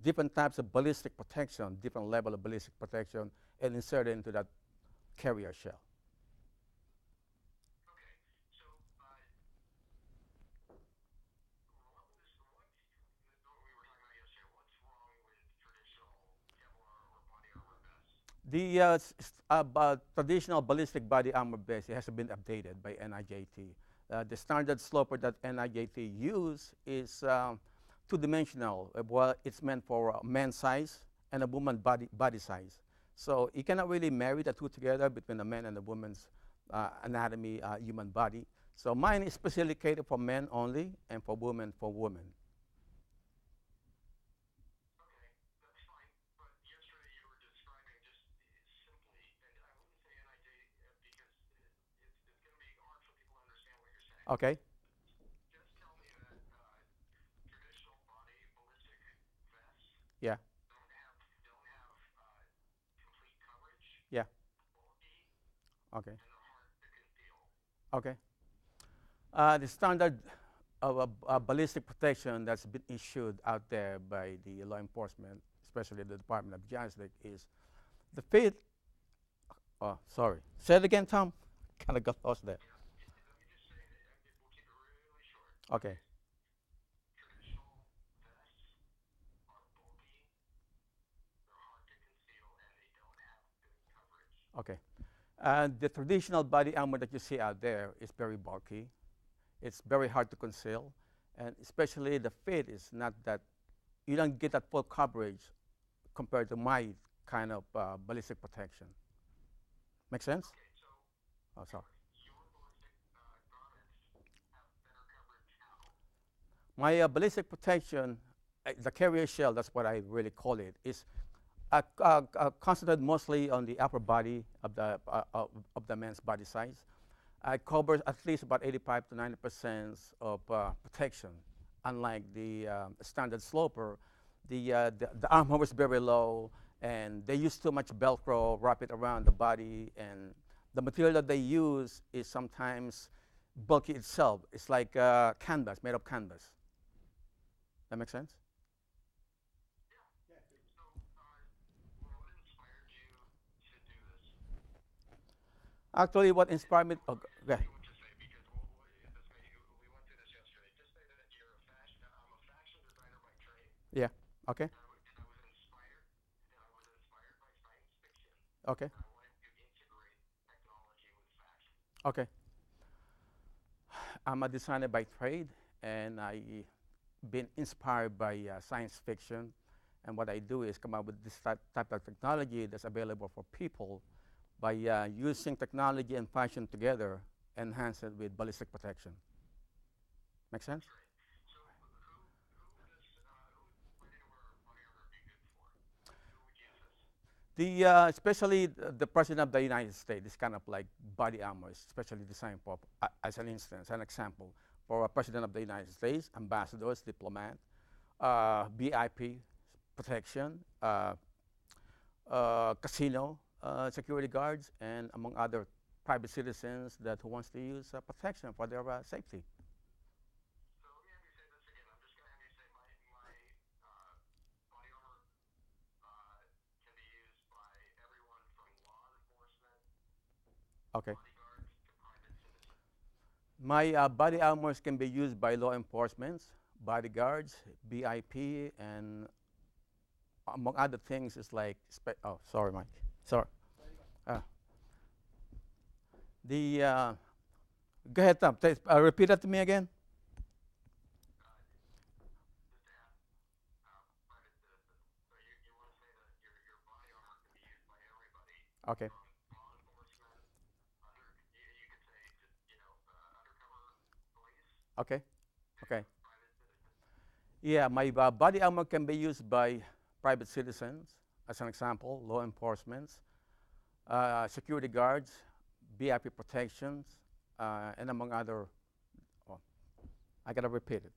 different types of ballistic protection, different level of ballistic protection, and insert it into that carrier shell. The traditional ballistic body armor vest, it has been updated by NIJT. The standard sloper that NIJT use is two-dimensional. Well, it's meant for a man's size and a woman's body size. So you cannot really marry the two together between a man and a woman's anatomy, human body. So mine is specifically catered for men only and for women for women. Okay. Yeah. Yeah. Okay. Okay. The standard of ballistic protection that's been issued out there by the law enforcement, especially the Department of Justice, is the fit. Oh, sorry. Say it again, Tom. Kind of got lost there. Okay. Okay. The traditional body armor that you see out there is very bulky. It's very hard to conceal, and especially the fit is not that, you don't get that full coverage compared to my kind of ballistic protection. Make sense? Oh, sorry. My ballistic protection, the carrier shell, that's what I really call it, is concentrated mostly on the upper body of the man's body size. It covers at least about 85 to 90% of protection. Unlike the standard sloper, the armor was very low, and they use too much Velcro, wrap it around the body, and the material that they use is sometimes bulky itself. It's like canvas, made of canvas. That makes sense? Actually, what inspired me? Oh, yeah, yeah. Okay, okay, okay. I'm a designer by trade, and I been inspired by science fiction. And what I do is come up with this type of technology that's available for people by using technology and fashion together, enhance it with ballistic protection. Make sense? Especially the President of the United States, this kind of like body armor is especially designed for, as an instance, an example, for a President of the United States, ambassadors, diplomat, VIP protection, casino security guards, and among other private citizens that who wants to use protection for their safety. Okay. My body armors can be used by law enforcement, bodyguards, BIP, and among other things, it's like, oh, sorry, Mike. Sorry. Uh, go ahead, Tom. Repeat that to me again. Okay. Okay. Okay. Yeah, my body armor can be used by private citizens, as an example, law enforcement, security guards, VIP protections, and among other. Oh, I gotta repeat it.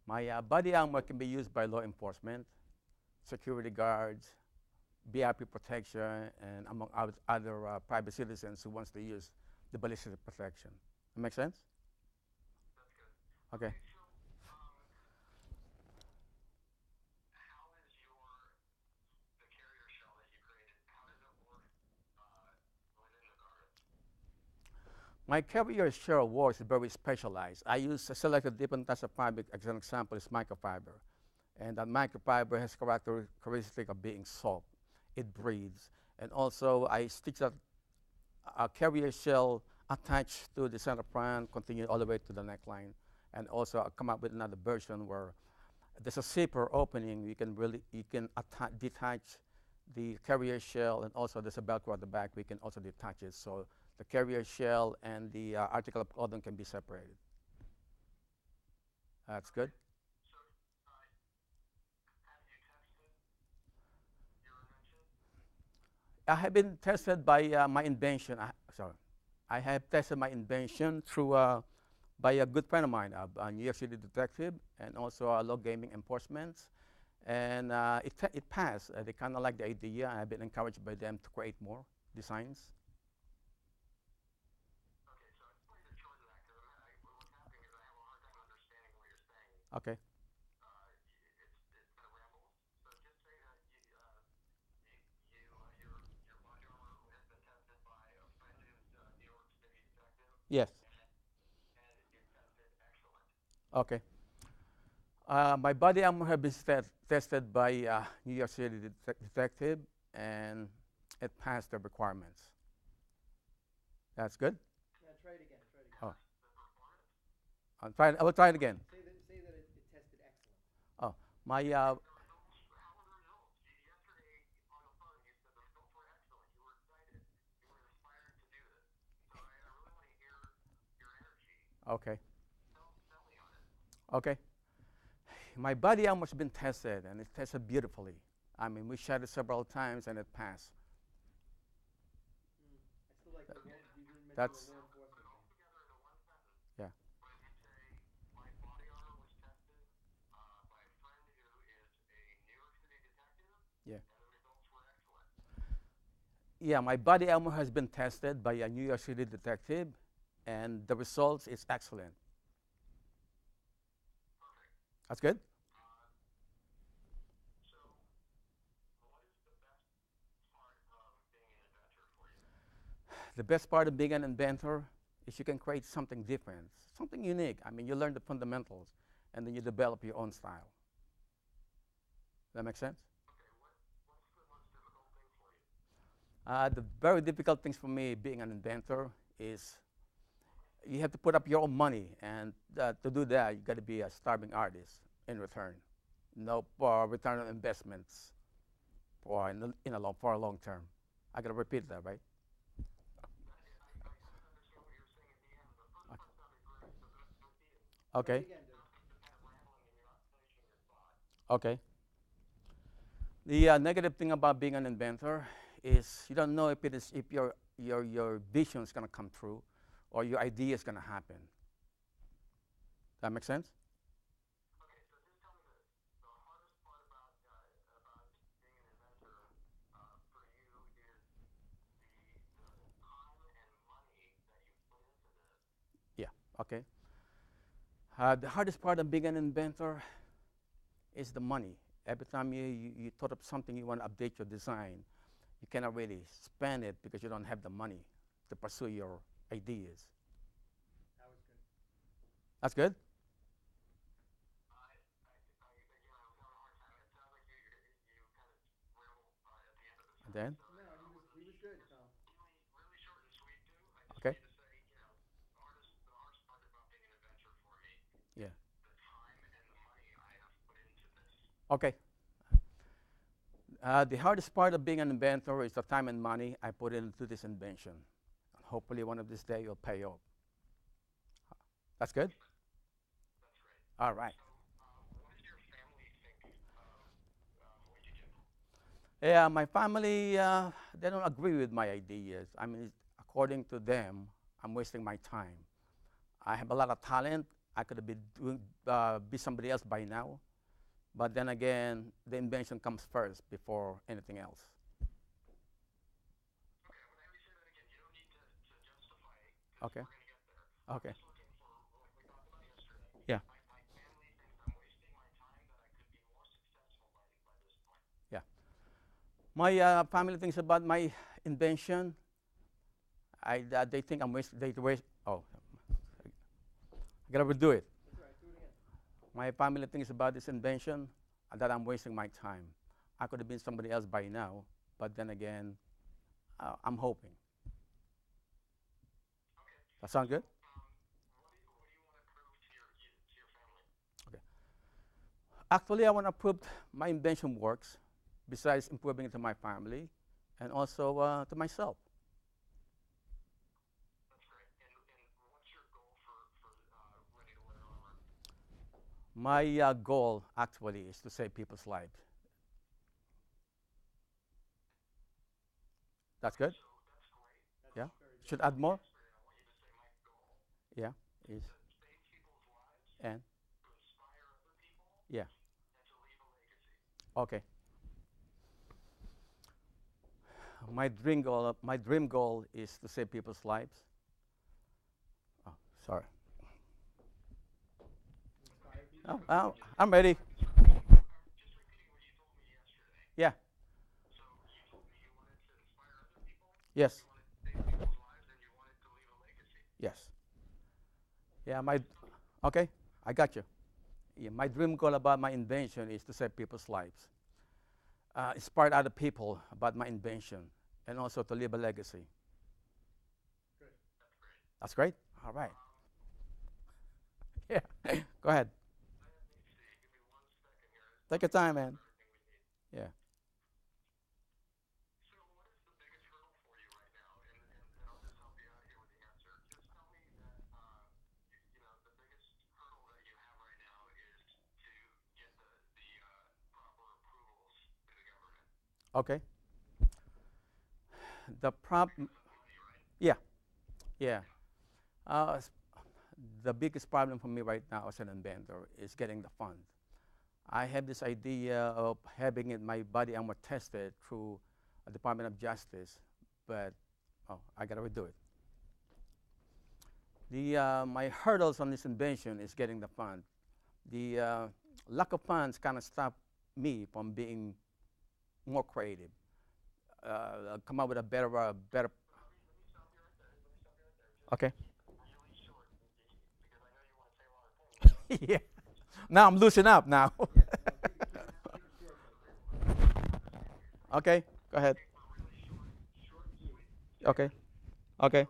My body armor can be used by law enforcement, security guards, VIP protection, and among other private citizens who wants to use the ballistic protection. That make sense? Okay. My carrier shell works very specialized. I use a selected different types of fabric. As an example, is microfiber. And that microfiber has characteristic of being soft. It breathes. And also, I stitch a carrier shell attached to the center front, continue all the way to the neckline. And also, I come up with another version where there's a zipper opening. You can detach the carrier shell, and also there's a Velcro at the back. We can also detach it. So the carrier shell and the article of clothing can be separated. That's good. I have been tested by my invention. Sorry, I have tested my invention through by a good friend of mine, a New York City detective, and also a law gaming enforcement. And it passed. They kind of like the idea, and I've been encouraged by them to create more designs. Okay. Yes. Okay. My body armor has been tested by New York City detective, and it passed the requirements. That's good. Yeah, try it again. Try it again. Oh, I will try it again. Say that it tested excellent. Oh, my okay. Okay. My body armor has been tested, and it's tested beautifully. I mean, we shot it several times, and it passed. I still like the law, you didn't mention That's the law enforcement thing. yeah. Yeah. Yeah, my body armor has been tested by a New York City detective, and the results is excellent. That's good. The best part of being an inventor is you can create something different, something unique. I mean, you learn the fundamentals, and then you develop your own style. That make sense? The very difficult things for me being an inventor is you have to put up your own money, and to do that, you got to be a starving artist in return. No return on investments for a long term. I got to repeat that, right? Try it Okay. again, dude. Okay. The negative thing about being an inventor is you don't know if your vision is going to come true or your idea is going to happen. That make sense? Yeah. Okay. The hardest part of being an inventor is the money. Every time you thought of something you want to update your design, you cannot really spend it because you don't have the money to pursue your ideas. That was good. That's good? And then? No, he was good, Tom. Okay. Yeah. Okay. The hardest part of being an inventor is the time and money I put into this invention. Hopefully, one of these days, it'll pay off. That's good? All right. Yeah, my family, they don't agree with my ideas. I mean, according to them, I'm wasting my time. I have a lot of talent. I could have been be somebody else by now. But then again, the invention comes first before anything else. Okay. Okay. Yeah. Yeah. My family thinks about my invention. They think I'm Oh, I gotta redo it. That's right, do it again. My family thinks about this invention that I'm wasting my time. I could have been somebody else by now, but then again, I'm hoping. That sound good? Okay. Actually, I want to prove my invention works, besides improving it to my family and also to myself. My goal actually is to save people's lives. That's good? That's Yeah? very good. Should add more? Yeah. Is and yeah. Okay. My dream goal is to save people's lives. Oh, sorry. Inspire people. I'm ready. Yeah. Yes. Yes. Yeah. Okay. I got you. Yeah, my dream goal about my invention is to save people's lives, inspire other people about my invention, and also to leave a legacy. Good. That's great. All right. Yeah. Go ahead. Take your time, man. Yeah. Okay. The problem. Yeah. Yeah. Uh, s- the biggest problem for me right now as an inventor is getting the fund. I have this idea of having my body armor tested through a Department of Justice, but I gotta redo it. My hurdles on this invention is getting the fund. The lack of funds kind of stop me from being more creative. Come up with a better. Okay. Yeah. Now I'm loosening up now. Yeah, no, keep it short though. Okay. Go ahead. Short and sweet. Okay. Okay.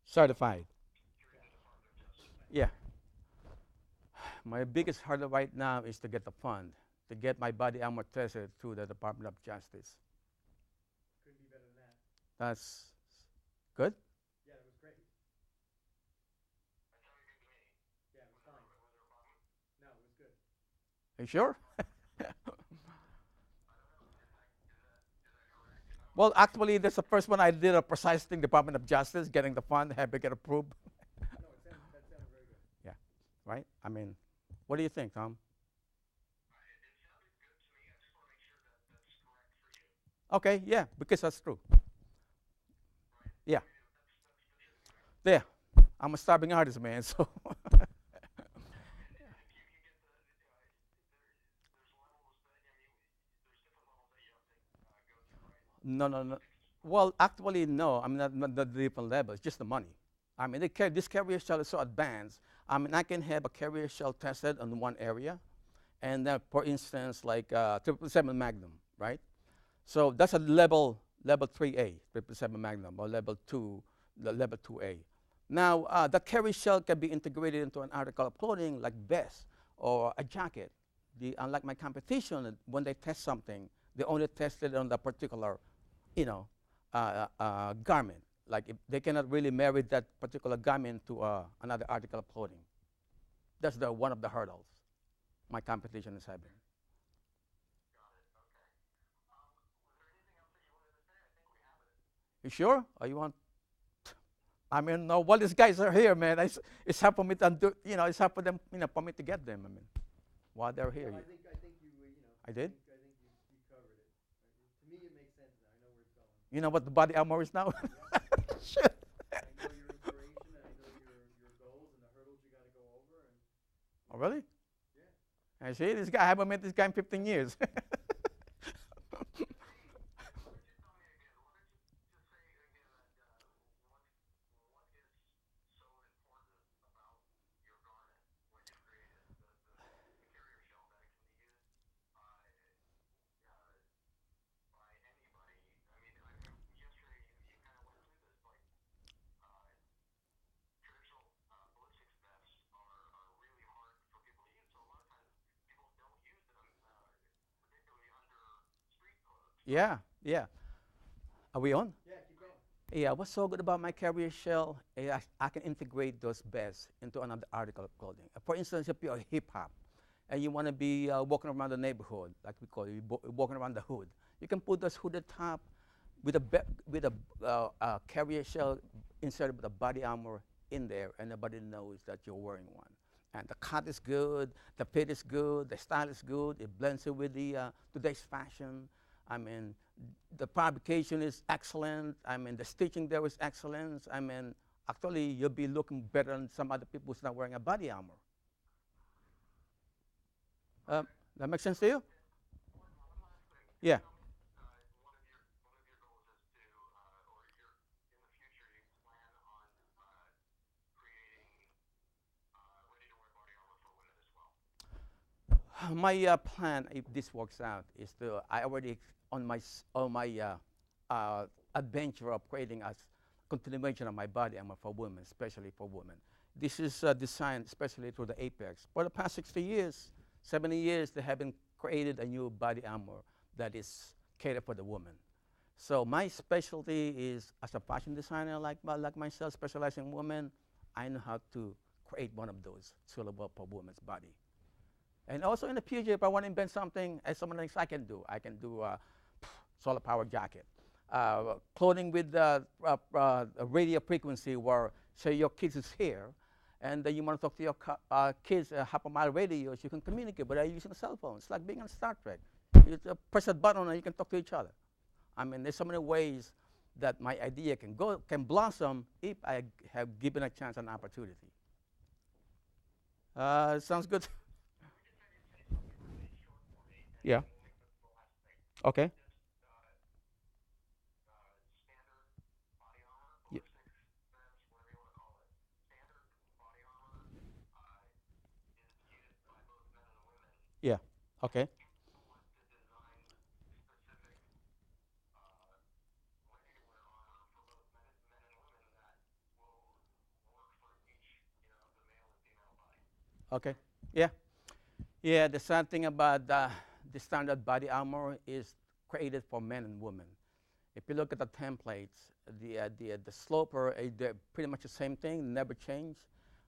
Certified. Yeah. My biggest hurdle right now is to get the fund, to get my body armor tested through the Department of Justice. Couldn't be better than that. That's good. Yeah, that was great. Yeah, it was fine. No, it was good. Are you sure? Well, actually, that's the first one I did a precise thing, Department of Justice, getting the fund, having it approved. No, that sounded very good. Yeah, right? I mean, what do you think, Tom? Okay, yeah, because that's true. Yeah, there. I'm a starving artist, man, so. No, no, no. Well, actually, no. I mean, not the different levels, just the money. I mean, this carrier shell is so advanced. I mean, I can have a carrier shell tested on one area, and then, for instance, like 777 Magnum, right? So that's a level 3A, 777 Magnum, or level 2, the level 2A. Now, the carrier shell can be integrated into an article of clothing like vest or a jacket. Unlike my competition, when they test something, they only test it on the particular, you know, garment. Like if they cannot really marry that particular garment to another article of clothing. That's one of the hurdles my competition is having. You sure? Or you want? I mean, no. Well, these guys are here, man. It's hard for me to do. It's hard for them. For me to get them. I mean, while they're here. No, I think you, I did? I think you covered it. To me, it makes sense now. I know where it's going. You know what the body armor is now? Shit. I know your inspiration, and I know your goals and the hurdles you got to go over. And Oh, really? yeah, And see, this guy, I haven't met this guy in 15 years. Yeah, yeah. Are we on? Yeah, keep going. Yeah, what's so good about my carrier shell is I can integrate those beds into another article of clothing. For instance, if you're hip hop and you want to be walking around the neighborhood, like we call it, walking around the hood, you can put this hooded top with a carrier shell inserted with a body armor in there, and nobody knows that you're wearing one. And the cut is good, the fit is good, the style is good. It blends in with the today's fashion. I mean, the fabrication is excellent. I mean, the stitching there is excellent. I mean, actually, you'll be looking better than some other people who's not wearing a body armor. That makes sense to you? Yeah. My plan, if this works out, is to I already on my adventure of creating a continuation of my body armor for women, especially for women. This is designed especially through the Apex. For the past 60 years, 70 years, they haven't created a new body armor that is catered for the woman. So my specialty is as a fashion designer like myself, specializing in women. I know how to create one of those suitable for women's body. And also in the future, if I want to invent something, as someone else I can do. I can do a solar power jacket, clothing with a radio frequency where, say, your kids is here, and then you want to talk to your kids half a mile radius, you can communicate without using a cell phone. It's like being on Star Trek. You just press a button and you can talk to each other. I mean, there's so many ways that my idea can blossom if I have given a chance and opportunity. Sounds good. Yeah. Okay. Yeah. Yeah. Okay. Okay. Yeah. Yeah. The sad thing about the standard body armor is created for men and women. If you look at the templates, the sloper, they're pretty much the same thing, never change.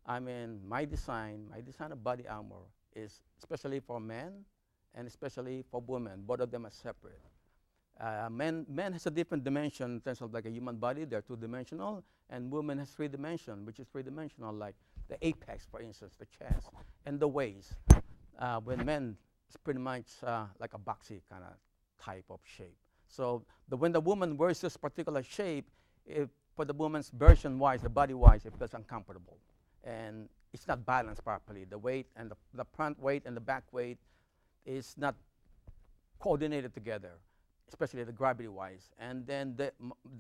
I mean, my design of body armor is especially for men and especially for women. Both of them are separate. Men has a different dimension in terms of like a human body, they're two-dimensional, and women has three dimension, which is three-dimensional, like the apex, for instance, the chest, and the waist. When men, it's pretty much like a boxy kind of type of shape. So when the woman wears this particular shape, for the woman's version-wise, the body-wise, it feels uncomfortable. And it's not balanced properly. The weight and the front weight and the back weight is not coordinated together, especially the gravity-wise. And then the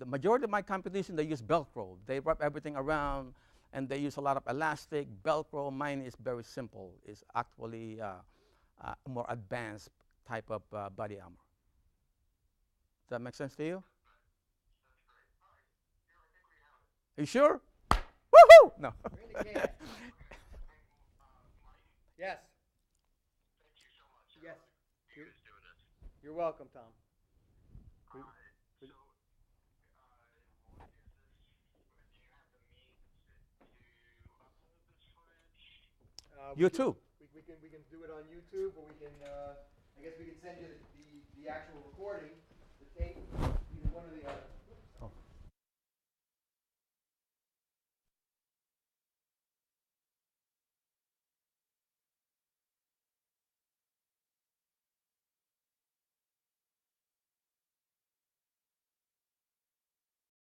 majority of my competition, they use Velcro. They wrap everything around, and they use a lot of elastic. Velcro, mine is very simple. It's actually a more advanced type of body armor. Does that make sense to you? Are you sure? Woohoo! No. We're in the can. Yes. Yes. You're welcome, Tom. You too. We can do it on YouTube, or we can. I guess we can send you the actual recording, the tape, either one or the other.